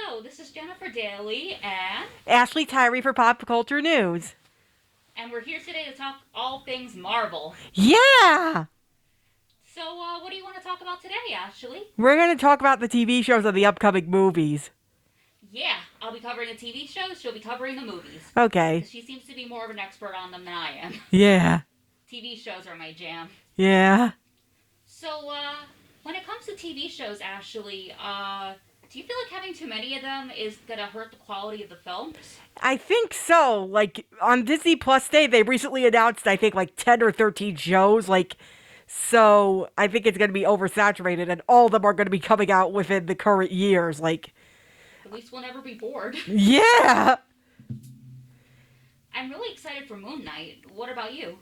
Hello, this is Jennifer Daly, and Ashley Tyree for Pop Culture News. we're here today to talk all things Marvel. Yeah! So, what do you want to talk about today, Ashley? We're going to talk about the TV shows of the upcoming movies. Yeah, I'll be covering the TV shows, she'll be covering the movies. Okay. Because she seems to be more of an expert on them than I am. Yeah. TV shows are my jam. Yeah. So, when it comes to TV shows, Ashley, do you feel like having too many of them is gonna hurt the quality of the films? I think so. Like, on Disney Plus Day, they recently announced, I think, like 10 or 13 shows. So I think it's going to be oversaturated, and all of them are going to be coming out within the current years. At least we'll never be bored. Yeah! I'm really excited for Moon Knight. What about you?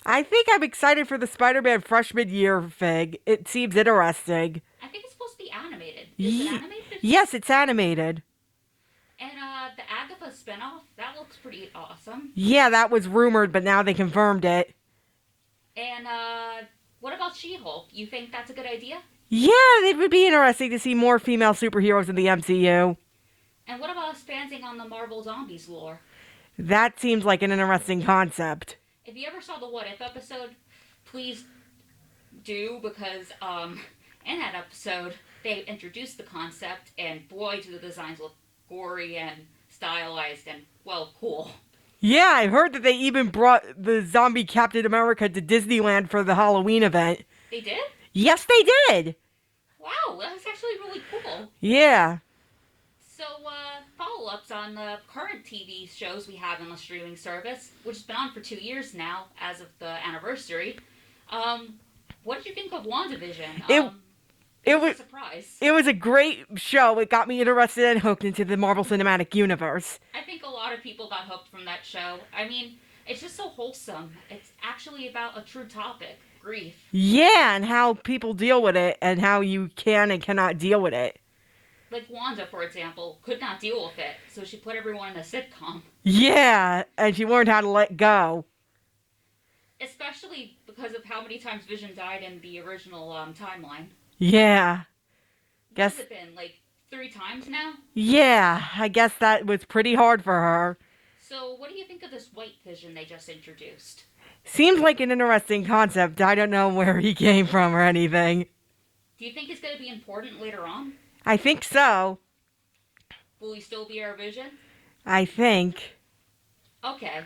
I think I'm excited for the Spider-Man freshman year thing. It seems interesting. I think it's supposed to be animated. Is it animated? Yes, it's animated. And the Agatha spinoff, that looks pretty awesome. Yeah, that was rumored, but now they confirmed it. And what about She-Hulk? You think that's a good idea? Yeah, it would be interesting to see more female superheroes in the MCU. And what about expanding on the Marvel Zombies lore? That seems like an interesting concept. If you ever saw the What If episode, please do, because in that episode, they introduced the concept, and boy, do the designs look gory and stylized and, well, cool. Yeah, I heard that they even brought the zombie Captain America to Disneyland for the Halloween event. They did? Yes, they did! Wow, that's actually really cool. Yeah. So, follow-ups on the current TV shows we have in the streaming service, which has been on for 2 years now, as of the anniversary. What did you think of WandaVision? It was a surprise. It was a great show. It got me interested and hooked into the Marvel Cinematic Universe. I think a lot of people got hooked from that show. I mean, it's just so wholesome. It's actually about a true topic, grief. Yeah, and how people deal with it, and how you can and cannot deal with it. Like Wanda, for example, could not deal with it, so she put everyone in a sitcom. Yeah, and she learned how to let go. Especially because of how many times Vision died in the original timeline. Yeah. Has it been, 3 times now? Yeah, I guess that was pretty hard for her. So, what do you think of this White Vision they just introduced? Seems like an interesting concept. I don't know where he came from or anything. Do you think it's going to be important later on? I think so. Will he still be our Vision? I think. Okay.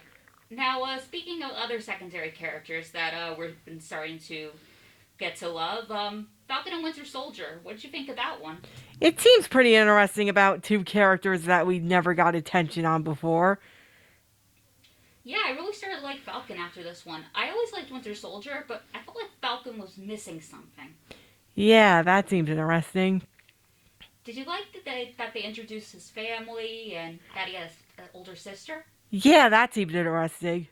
Now, speaking of other secondary characters that we've been starting to get to love, Falcon and Winter Soldier. What did you think of that one? It seems pretty interesting about 2 characters that we never got attention on before. Yeah, I really started to like Falcon after this one. I always liked Winter Soldier, but I felt like Falcon was missing something. Yeah, that seems interesting. Did you like that they introduced his family and that he has an older sister? Yeah, that seems interesting.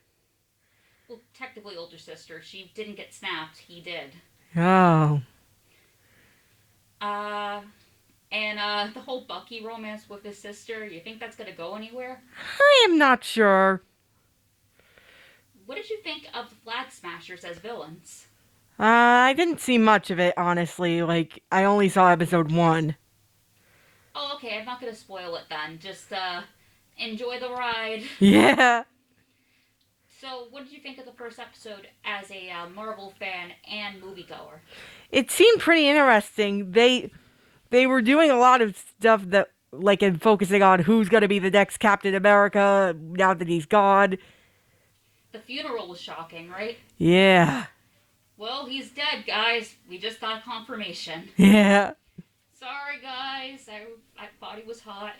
Well, technically older sister. She didn't get snapped. He did. Oh. And the whole Bucky romance with his sister, you think that's going to go anywhere? I am not sure. What did you think of the Flag Smashers as villains? I didn't see much of it, honestly. I only saw episode 1. Oh, okay, I'm not going to spoil it then. Just, enjoy the ride. Yeah. So, what did you think of the first episode as a Marvel fan and moviegoer? It seemed pretty interesting. They were doing a lot of stuff that, and focusing on who's going to be the next Captain America now that he's gone. The funeral was shocking, right? Yeah. Well, he's dead, guys. We just got confirmation. Yeah. Sorry, guys. I thought he was hot.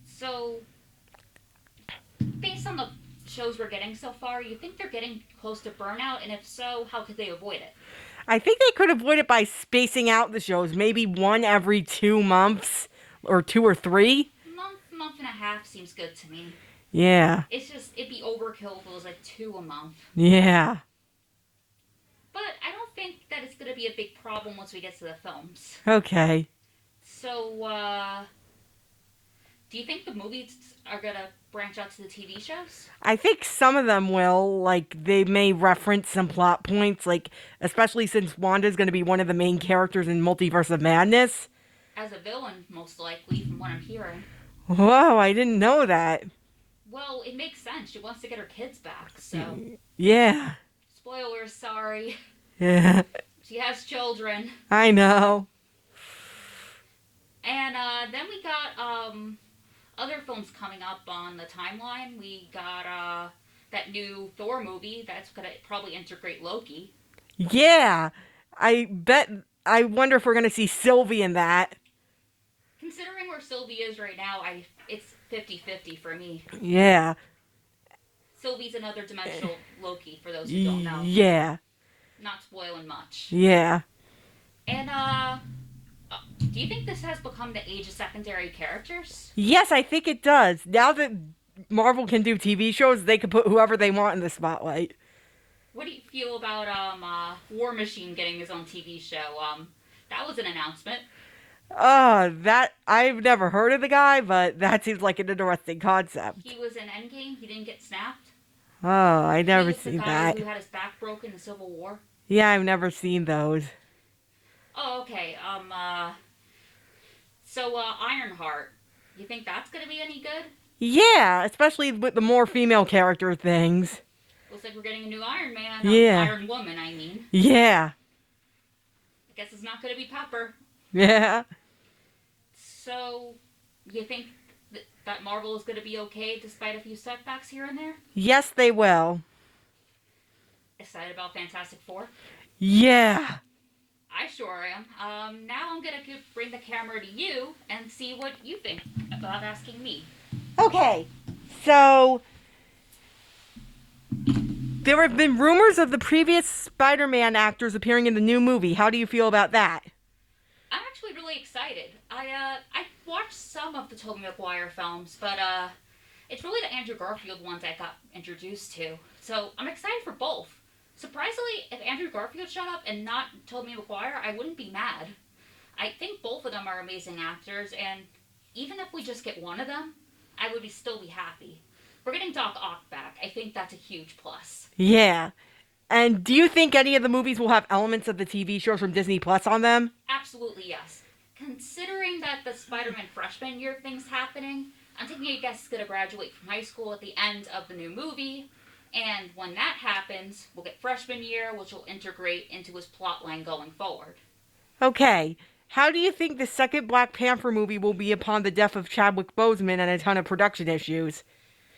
So, based on the shows we're getting so far, you think they're getting close to burnout? And if so, how could they avoid it? I think they could avoid it by spacing out the shows. Maybe one every 2 months. Or 2 or 3. Month and a half seems good to me. Yeah. It's just, it'd be overkill if it was 2 a month. Yeah. But I don't think that it's going to be a big problem once we get to the films. Okay. So, do you think the movies are going to branch out to the TV shows? I think some of them will. They may reference some plot points, especially since Wanda's going to be one of the main characters in Multiverse of Madness. as a villain, most likely, from what I'm hearing. Whoa, I didn't know that. Well, it makes sense. She wants to get her kids back, so. Yeah. Spoilers, sorry. Yeah. She has children. I know. And then we got other films coming up on the timeline. We got that new Thor movie that's going to probably integrate Loki. Yeah. I bet. I wonder if we're going to see Sylvie in that. Considering where Sylvie is right now, it's 50-50 for me. Yeah. Sylvie's another dimensional Loki, for those who don't know. Yeah. Not spoiling much. Yeah. And, do you think this has become the age of secondary characters? Yes, I think it does. Now that Marvel can do TV shows, they can put whoever they want in the spotlight. What do you feel about War Machine getting his own TV show? That was an announcement. That I've never heard of the guy, but that seems like an interesting concept. He was in Endgame. He didn't get snapped. Oh, I He never was the seen guy that. who had his back broken in Civil War. Yeah, I've never seen those. Oh, okay. So Ironheart. You think that's gonna be any good? Yeah, especially with the more female character things. Looks like we're getting a new Iron Man. Yeah. Iron Woman, I mean. Yeah. I guess it's not gonna be Pepper. Yeah. So, you think that Marvel is gonna be okay despite a few setbacks here and there? Yes, they will. Excited about Fantastic Four? Yeah. I sure am. Now I'm gonna bring the camera to you and see what you think about asking me. Okay. So there have been rumors of the previous Spider-Man actors appearing in the new movie. How do you feel about that? I'm actually really excited. I watched some of the Tobey Maguire films, but it's really the Andrew Garfield ones I got introduced to. So I'm excited for both. Surprisingly, if Andrew Garfield showed up and not Tobey Maguire, I wouldn't be mad. I think both of them are amazing actors, and even if we just get one of them, I would still be happy. We're getting Doc Ock back. I think that's a huge plus. Yeah. And do you think any of the movies will have elements of the TV shows from Disney Plus on them? Absolutely yes. Considering that the Spider-Man freshman year thing's happening, I'm taking a guess he's going to graduate from high school at the end of the new movie. And when that happens, we'll get freshman year, which will integrate into his plotline going forward. Okay. How do you think the second Black Panther movie will be upon the death of Chadwick Boseman and a ton of production issues?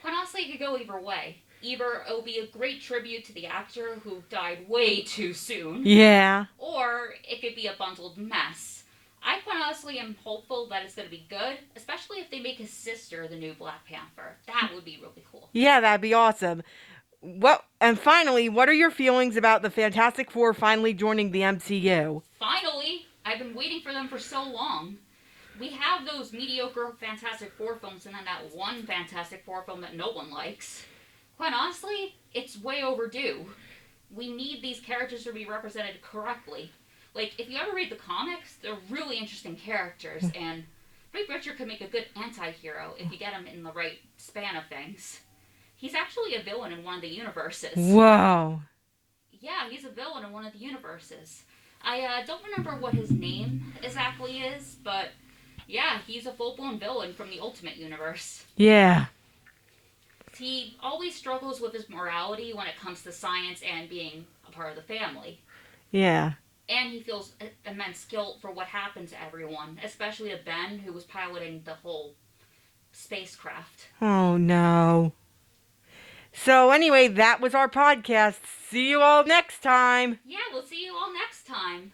Quite honestly, it could go either way. Either it'll be a great tribute to the actor who died way too soon, Yeah. or it could be a bundled mess. I quite honestly am hopeful that it's going to be good, especially if they make his sister the new Black Panther. That would be really cool. Yeah, that'd be awesome. And finally, what are your feelings about the Fantastic Four finally joining the MCU? Finally! I've been waiting for them for so long. We have those mediocre Fantastic Four films and then that one Fantastic Four film that no one likes. Quite honestly, it's way overdue. We need these characters to be represented correctly. Like, if you ever read the comics, they're really interesting characters, and Ray Richard could make a good anti-hero if you get him in the right span of things. He's actually a villain in one of the universes. Whoa. Yeah, he's a villain in one of the universes. I don't remember what his name exactly is, but yeah, he's a full-blown villain from the Ultimate Universe. Yeah. He always struggles with his morality when it comes to science and being a part of the family. Yeah. And he feels immense guilt for what happened to everyone, especially to Ben, who was piloting the whole spacecraft. Oh, no. So anyway, that was our podcast. See you all next time. Yeah, we'll see you all next time.